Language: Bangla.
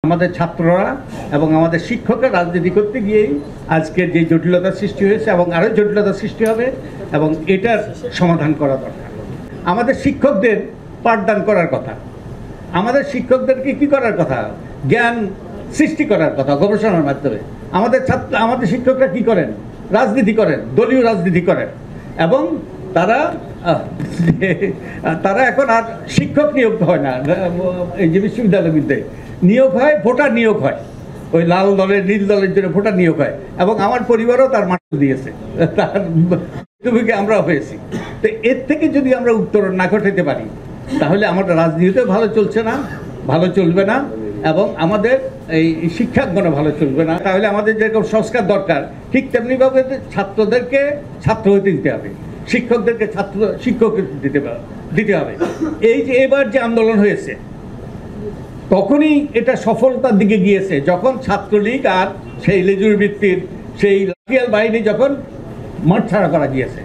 আমাদের ছাত্ররা এবং আমাদের শিক্ষকরা রাজনীতি করতে গিয়েই আজকের যে জটিলতার সৃষ্টি হয়েছে এবং আরও জটিলতার সৃষ্টি হবে এবং এটার সমাধান করা দরকার। আমাদের শিক্ষকদের পাঠদান করার কথা, আমাদের শিক্ষকদেরকে কি করার কথা, জ্ঞান সৃষ্টি করার কথা গবেষণার মাধ্যমে। আমাদের শিক্ষকরা কি করেন, রাজনীতি করেন, দলীয় রাজনীতি করেন এবং তারা এখন আর শিক্ষক নিয়োগ হয় না। এই যে বিশ্ববিদ্যালয়গুলিতে নিয়োগ হয়, ভোটার নিয়োগ হয়, ওই লাল দলের নীল দলের জন্য ভোটার নিয়োগ হয় এবং আমার পরিবারও তার মাঠে দিয়েছে, তার ভূমিকা আমরাও হয়েছি। তো এর থেকে যদি আমরা উত্তরণ না ঘটাতে পারি তাহলে আমাদের রাজনীতিও ভালো চলছে না, ভালো চলবে না এবং আমাদের এই শিক্ষাঙ্গনও ভালো চলবে না। তাহলে আমাদের যেরকম সংস্কার দরকার ঠিক তেমনিভাবে ছাত্রদেরকে ছাত্র হতে দিতে হবে, শিক্ষকদেরকে শিক্ষক দিতে হবে। এই যে এবার যে আন্দোলন হয়েছে তখনই এটা সফলতার দিকে গিয়েছে যখন ছাত্রলীগ আর সেই লেজুর ভিত্তির সেই লাঠিয়াল বাহিনী যখন মাঠ ছাড়া করা গিয়েছে।